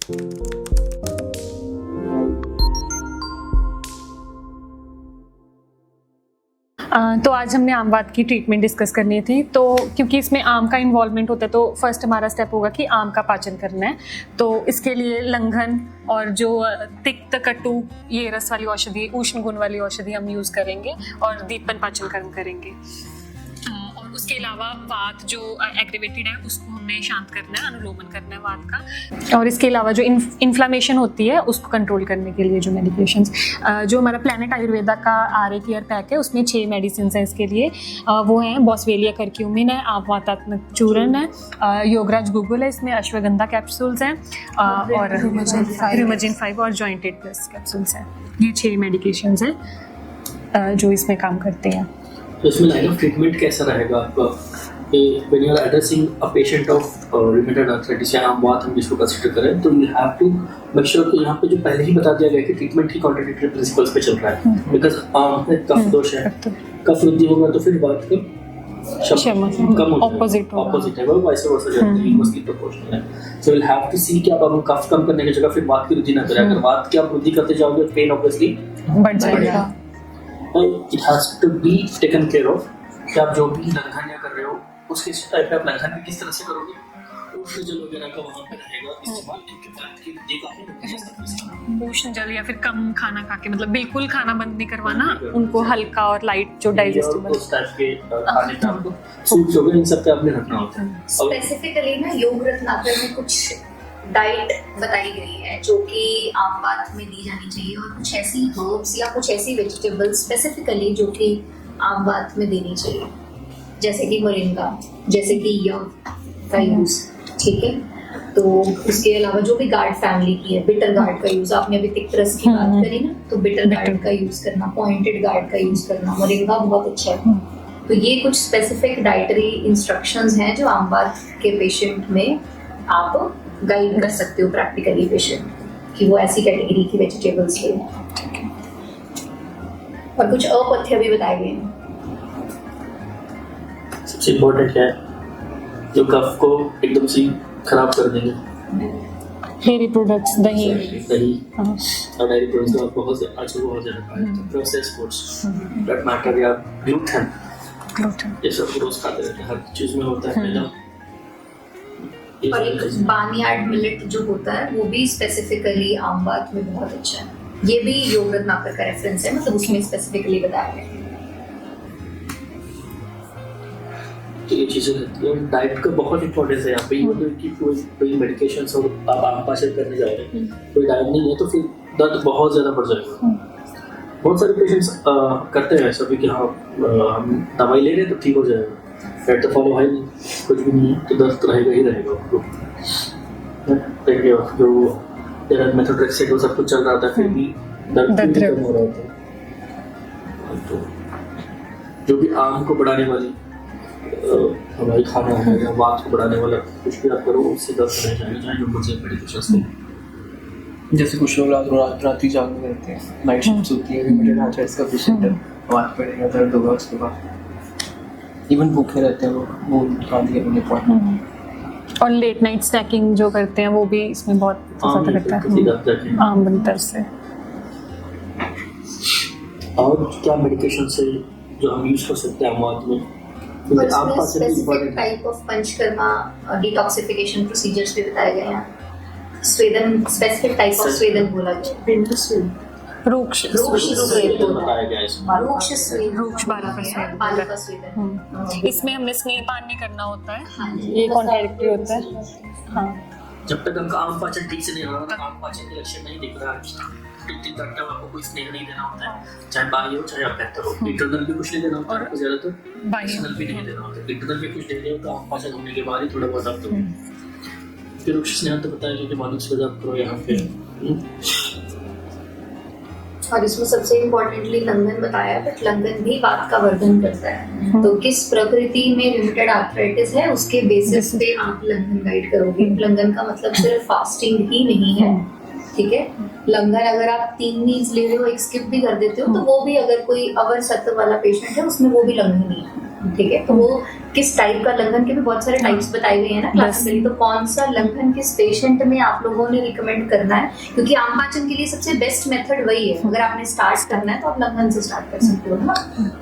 तो आज हमने आम वात की ट्रीटमेंट डिस्कस करनी थी। तो क्योंकि इसमें आम का इन्वॉल्वमेंट होता है तो फर्स्ट हमारा स्टेप होगा कि आम का पाचन करना है। तो इसके लिए लंघन और जो तिक्त कटु ये रस वाली औषधि, उष्ण गुण वाली औषधि हम यूज़ करेंगे और दीपन पाचन कर्म करेंगे। और उसके अलावा वात जो एग्रीवेटेड है उसको हमें शांत करना है, अनुलोमन करना है वात का। और इसके अलावा जो इन्फ्लामेशन होती है उसको कंट्रोल करने के लिए जो मेडिकेशंस, जो हमारा प्लैनेट आयुर्वेदा का RA केयर पैक है उसमें 6 मेडिसिन है इसके लिए। वो हैं बॉसवेलिया करक्यूमिन है, आपवातात्मक चूर्ण है, योगराज गूगल है, इसमें अश्वगंधा कैप्सूल्स हैं और रूमाजिन 5 और जॉइंटेड प्लस कैप्सूल्स हैं। ये 6 मेडिकेशंस हैं जो इसमें काम करते हैं। तो इसमें लाइन ऑफ ट्रीटमेंट कैसा रहेगा आपका? When you are addressing a patient of rheumatoid arthritis या आम वात हम जिसको कंसीडर करें, तो you have to make sure कि यहाँ पे जो पहले ही बता दिया गया कि ट्रीटमेंट ही कॉन्ट्राडिक्टरी प्रिंसिपल्स पे चल रहा है। बिकॉज आम में कफ दोष है, कफ वृद्धि होगा तो फिर वात का कम हो ऑपोजिट है, वो वाइस वर्सा जाता है, इनवर्सली प्रोपोर्शनल है। सो विल हैव टू सी कि आप अगर कफ कम करने की जगह फिर वात की वृद्धि ना करें। अगर वात की आप वृद्धि करते जाओगे तो पेन ऑब्वियसली बढ़ जाएगा। It has to be taken care of कि आप जो भी लंघन या कर रहे हो उसके टाइप का लंघन भी किस तरह से करोगे। उष्ण जल वगैरह का वहाँ पे रहेगा इस्तेमाल, क्योंकि वात की वृद्धि काफी उष्ण जल या फिर कम खाना खा के, मतलब बिल्कुल खाना बंद नहीं करवाना, उनको हल्का और लाइट जो डाइजेस्टेबल उस टाइप के खाने का आपको सूप जो इन सब पे आपने रखना होता है। स्पेसिफिकली ना योग रत्नाकर में कुछ डाइट बताई गई है जो कि आम वात में दी जानी चाहिए, और कुछ ऐसी हर्ब्स या कुछ ऐसी वेजिटेबल्स स्पेसिफिकली जो कि आम वात में देनी चाहिए, जैसे कि मोरिंगा, जैसे कि यव का यूज, ठीक है। तो उसके अलावा जो भी गार्ड फैमिली की है, बिटर गार्ड का यूज, आपने अभी तिक्त रस की बात करी ना, तो बिटर गार्ड का यूज करना, पॉइंटेड गार्ड का यूज करना, मोरिंगा बहुत अच्छा है। तो ये कुछ स्पेसिफिक डाइटरी इंस्ट्रक्शंस हैं जो आम वात के पेशेंट में आप गाइड कर सकते हो प्रैक्टिकली पेशेंट कि वो ऐसी कैटेगरी की वेजिटेबल्स ले। और कुछ अपथ्य भी बताए गए हैं। सबसे इम्पोर्टेंट है जो कफ को एकदम से खराब कर देंगे, डेयरी प्रोडक्ट्स, दही और डेयरी प्रोडक्ट्स का बहुत ज़्यादा प्रोसेस फूड्स दैट मैटर या ग्लूटेन, ये सब रोज खाते रहते हैं, हर चीज में होता है मैदा। और एक बार्नयार्ड मिलेट जो होता है वो भी स्पेसिफिकली आम वात में बहुत अच्छा है। ये भी योग रत्नाकर का रेफरेंस है, मतलब उसमें स्पेसिफिकली बताया गया है। तो ये चीजें रहती है। डाइट का बहुत इंपॉर्टेंस है यहाँ पे। ये कि कोई मेडिकेशंस और आप आम पाचन करने जा रहे हैं, कोई डाइट नहीं है तो फिर दर्द बहुत ज़्यादा बढ़ जाएगा। बहुत सारे पेशेंट्स करते हैं ऐसा भी कि हाँ हम दवाई ले रहे हैं तो ठीक हो जाएगा, एट द फॉलो है कुछ भी नहीं है तो दर्द रहेगा ही रहेगा आपको। देखिए जो मेथोट्रेक्सेट वो सब कुछ चल रहा था फिर भी दर्द कम हो रहा था। तो जो भी आम को बढ़ाने वाली हमारी खाना है या वात को बढ़ाने वाला कुछ भी आप करो उससे दर्द रह जाएगा, चाहे जो कुछ मेडिकेशंस को। जैसे कुछ लोग रात ही जागने रहते हैं, नाइट शिफ्ट्स होती है, रूमेटॉइड आर्थराइटिस का पेशेंट है, वात पड़ेगा, दर्द होगा उसके बाद। इवन भूखे रहते हैं वो खाने के अपने पॉइंट। और लेट नाइट स्नैकिंग जो करते हैं वो भी इसमें बहुत ज़्यादा लगता है आम बनतर से। और क्या मेडिकेशन से जो हम यूज कर सकते हैं वात में? Specific type of panchakarma detoxification procedures भी बताए गए हैं। स्वेदन, स्पेसिफिक टाइप ऑफ स्वेदन बोला गया। रूक्ष इसमें हमने स्नेहपान नहीं करना होता है, ये कॉन्ट्राडिक्टरी होता है। हाँ, जब तक हमका आम पाचन ठीक से नहीं हो रहा था, आम पाचन के लक्षण नहीं दिख रहा है, तक आपको कोई स्नेह नहीं देना होता है, चाहे बाह्य हो चाहे अभ्यंतर हो। इंटरनल भी कुछ नहीं देना होता है, ज्यादातर एक्सटर्नल भी नहीं देना होता है। इंटरनल भी कुछ दे रहे हो तो आम पाचन होने के बाद ही थोड़ा बहुत आप दो। फिर रुक्ष स्नेह तो बताया कि मानव से आप करो यहाँ पे। और इसमें सबसे इम्पोर्टेंटली लंघन बताया, बट लंघन भी वात का वर्धन करता है। तो किस प्रकृति में रूमेटॉइड आर्थराइटिस है उसके बेसिस पे आप लंघन गाइड करोगे। लंघन का मतलब सिर्फ फास्टिंग ही नहीं है, ठीक है। लंघन अगर आप 3 मील्स ले रहे हो, एक स्किप भी कर देते हो, तो वो भी अगर कोई अवर सत्व वाला पेशेंट है उसमें वो भी लंघन ही है। ठीक है, तो वो किस टाइप का लंघन के भी बहुत सारे टाइप्स बताए गए हैं ना क्लासिकली, तो कौन सा लंघन किस पेशेंट में आप लोगों ने रिकमेंड करना है, क्योंकि आम पाचन के लिए सबसे बेस्ट मेथड वही है। अगर आपने स्टार्ट करना है तो आप लंघन से स्टार्ट कर सकते हो ना,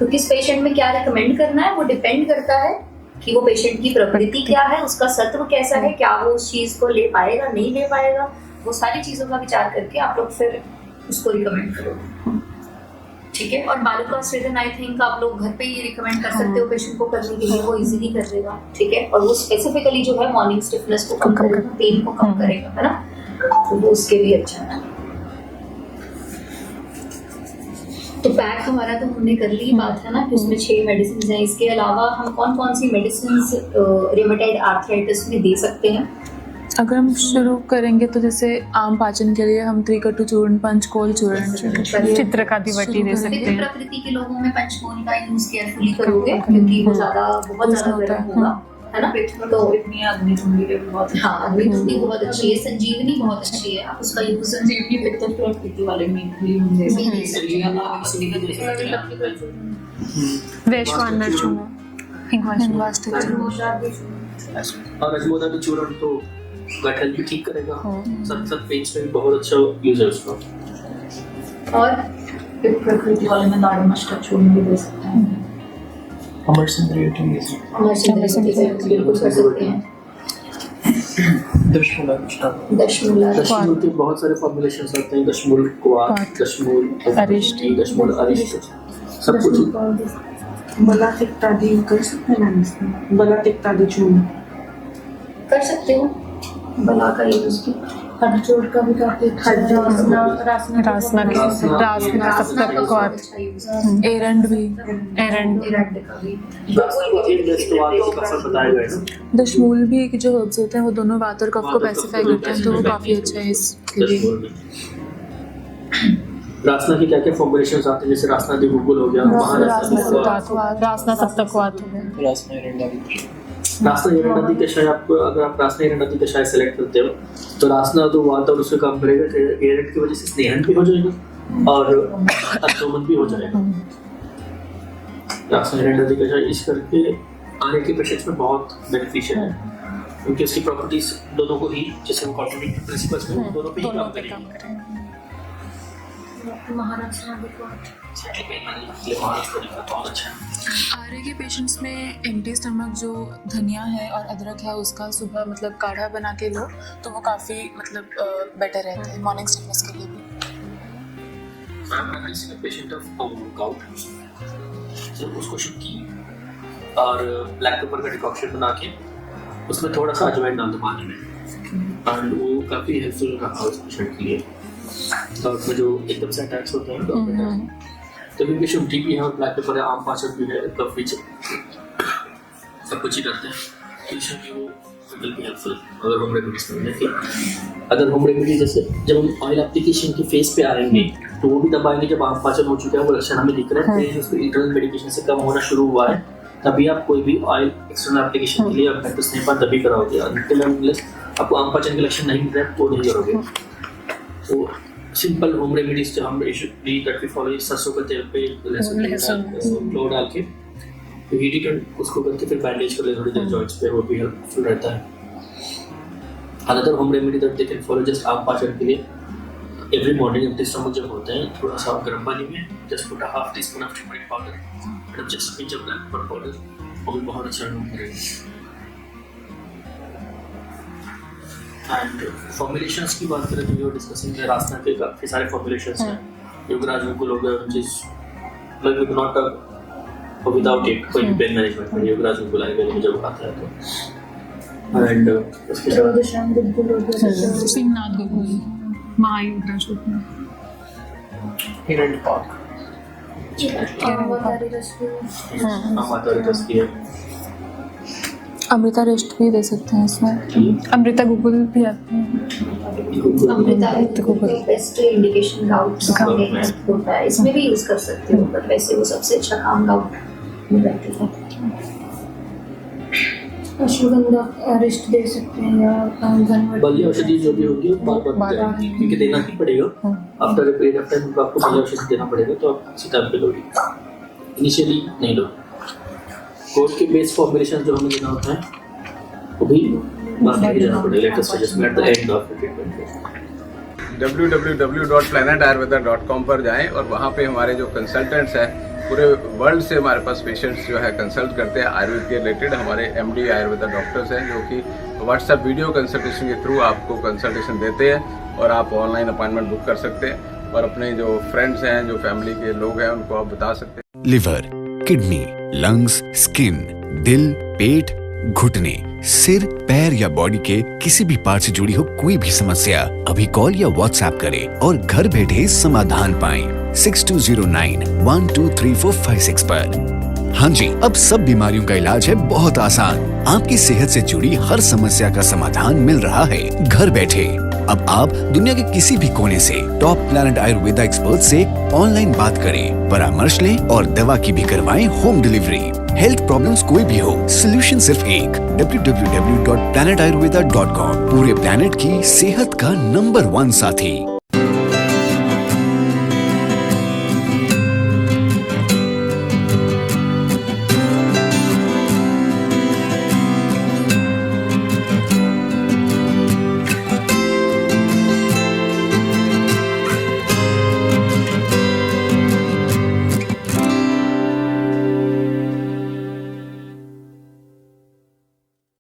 तो किस पेशेंट में क्या रिकमेंड करना है वो डिपेंड करता है कि वो पेशेंट की प्रकृति क्या है, उसका सत्व कैसा है, क्या वो उस चीज को ले पाएगा नहीं ले पाएगा, वो सारी चीजों का विचार करके आप लोग फिर उसको रिकमेंड करोगे। ठीक है, और बालू स्वेदन आई थिंक आप लोग घर पे ही रिकमेंड कर सकते हो पेशेंट को करने के लिए, वो इजीली कर देगा। ठीक है, और वो स्पेसिफिकली जो है मॉर्निंग स्टिफनेस को कम करेगा, पेन को कम करेगा, है ना, तो वो उसके लिए अच्छा है। तो पैक हमारा तो हमने कर ली बात है ना कि उसमें 6 मेडिसिन हैं। इसके अलावा हम कौन कौन सी मेडिसिन रिमेटॉइड आर्थराइटिस में दे सकते हैं? अगर हम शुरू करेंगे तो जैसे आम पाचन के लिए हम त्रिकटु चूर्ण, पंचकोल चूर्ण, चित्रकादिवटी दे सकते विभिन्न हैं। प्रकृति के लोगों में पंचकोल का यूज केयरफुली करोगे क्योंकि वो बहुत ज्यादा गर्म होगा, है ना, तो इतनी अग्नि ठंडी के बहुत हाँ अग्नि ठंडी बहुत अच्छी है, संजीवनी बहुत अच्छी है, आप उसका यूज संजीवनी पित्त प्रकृति वाले में भी हम दे सकते हैं। वैश्वानर चूर्ण, हिंगवाष्टक और अजमोदा भी चूर्ण तो गठन भी ठीक करेगा, सब पेज में भी बहुत अच्छा यूज है उसका। और प्रकृति वाले में दाढ़ी मस्टक चूर्ण भी दे सकते हैं। अमर सिंद्रियटम जैसे बिल्कुल कर सकते हैं। दशमूला मिष्टान, दशमूला दशमूल के बहुत सारे फॉर्मुलेशंस आते हैं, दशमूल क्वाथ, दशमूल अरिष्ट, दशमूल अरिष्ट, सब कुछ। बला तिक्तादि कर सकते हैं मैम इसमें, बला तिक्तादि चूर्ण कर सकते हो, बला का यूज भी, हड्डजोड़ का भी काफी रासना सप्तक्वाथ, एरंड भी, एरंड, का भी बताया गया है। दशमूल भी जो हर्ब्स होते हैं वो दोनों वात और कफ को पैसिफाई करते हैं, तो वो काफ़ी अच्छा है इसके लिए। रासना की क्या क्या फॉर्मुलेशंस आते हैं, जैसे रासना दिगुगुल हो गया, रासना सप्तक्वाथ हो गया, रासना एरंडादी। रासना एरंडादी कषाय, आपको अगर आप रासना एरंडादी कषाय सेलेक्ट करते हो तो रासना तो वात और उससे काम करेगा, एरंड की वजह से स्नेहन भी हो जाएगा और अब्दोमन भी हो जाएगा। रासना एरंडादी कषाय इस करके आने के पेशेंट्स में बहुत बेनिफिशियल है, क्योंकि उसकी प्रॉपर्टीज दोनों को ही, जैसे वो कॉन्ट्रडिक्ट प्रिंसिपल्स में दोनों पे ही काम करेगी। आरे के पेशेंट्स में एम्प्टी स्टमक जो धनिया है और अदरक है उसका सुबह मतलब काढ़ा बना के लो तो वो काफ़ी मतलब बेटर रहता है मॉर्निंग स्टिफनेस के लिए भी। पेशेंट ऑफ गाउट, तो उसको शुक्की और ब्लैक पेपर का डिकॉक्शन बना के उसमें थोड़ा सा अजवाइन डाल दो पानी में, और वो काफ़ी हेल्पफुल रहा उस पेशेंट के लिए। तो उसमें जो एकदम से अटैक्स होते हैं तो क्योंकि शुद्धि भी है और ब्लैक पेपर है, आम पाचन भी है, कफ भी सब कुछ ही करते हैं, तो इसमें वो विल बी हेल्पफुल अगर होम रेमेडीज में देखिए। अगर होम रेमेडी जैसे जब हम ऑयल एप्लीकेशन के फेस पे आएंगे तो वो भी तब आएंगे जब आम पाचन हो चुका है, वो लक्षण हमें दिख रहे हैं, उसको इंटरनल मेडिकेशन से कम होना शुरू हुआ है, तभी आप कोई भी ऑयल एक्सटर्नल एप्लीकेशन के लिए आप प्रैक्टिस नहीं पा तभी कराओगे। आपको आम पाचन के लक्षण नहीं मिल रहे वो नहीं करोगे। तो सिंपल होम रेमेडीज जो हम दैट वी फॉलो, सरसों का तेल पे लहसुन लो डाल के हीट इट, उसको करके फिर बैंडेज कर ले थोड़ी देर जॉइंट्स पे, वो भी हेल्पफुल रहता है। Another home remedy that they can follow just आम पाचन के लिए, एवरी मॉर्निंग एम्प्टी स्टमक जब होते हैं थोड़ा सा गर्म पानी में just put a half teaspoon of turmeric powder and just pinch of black pepper powder, वो भी बहुत अच्छा काम करेगा। एंड फॉर्मुलेशंस की बात करें तो we are discussing the Rasna के काफी सारे फॉर्मुलेशंस हैं, योगराज मुकुल हो गया, which is like we can not without it कोई भी पेन मैनेजमेंट में योगराज मुकुल आएगा जब आता है तो। एंड उसके साथ सिंहनाथ गुगुल, महायुद्राज गुगुल, हिरण्य पाक, हमारा रस की है, अमृता रेस्ट भी दे सकते हैं इसमें, अमृता गुगुल भी आते हैं। अमृता बेस्ट इंडिकेशन गाउट में होता है, इसमें भी यूज कर सकते हो, पर वैसे वो सबसे अच्छा काम गाउट में रहती है। अश्वगंधा अरिष्ट दे सकते हैं या बलिया औषधि जो भी होगी बार-बार क्योंकि देना ही पड़ेगा, after a period of time आपको बलिया औषधि देना पड़ेगा, तो आप इसी टाइम पे लोगे, इनिशियली नहीं लो। कोड के बेस फॉर्मुलेशन जो हमें देना होता है वो भी बाद में देना पड़ेगा latest adjustment at the end of the treatment. www.planetayurveda.com पर जाएं और वहाँ पे हमारे जो कंसल्टेंट्स हैं पूरे वर्ल्ड से हमारे पास पेशेंट्स जो है कंसल्ट करते हैं आयुर्वेद के रिलेटेड। हमारे MD आयुर्वेदा डॉक्टर्स हैं जो कि व्हाट्सएप वीडियो कंसल्टेशन के थ्रू आपको कंसल्टेशन देते हैं और आप ऑनलाइन अपॉइंटमेंट बुक कर सकते हैं और अपने जो फ्रेंड्स हैं जो फैमिली के लोग हैं उनको आप बता सकते हैं। लिवर, किडनी, लंग्स, स्किन, दिल, पेट, घुटने, सिर, पैर या बॉडी के किसी भी पार्ट से जुड़ी हो कोई भी समस्या अभी कॉल या व्हाट्सएप करें और घर बैठे समाधान पाएं 6209123456 पर। हाँ जी, अब सब बीमारियों का इलाज है बहुत आसान। आपकी सेहत से जुड़ी हर समस्या का समाधान मिल रहा है घर बैठे। अब आप दुनिया के किसी भी कोने से टॉप प्लैनेट आयुर्वेदा एक्सपर्ट से ऑनलाइन बात करें, परामर्श लें और दवा की भी करवाएं होम डिलीवरी। हेल्थ प्रॉब्लम्स कोई भी हो, सोल्यूशन सिर्फ एक, www.planetayurveda.com। पूरे प्लैनेट की सेहत का नंबर 1 साथी।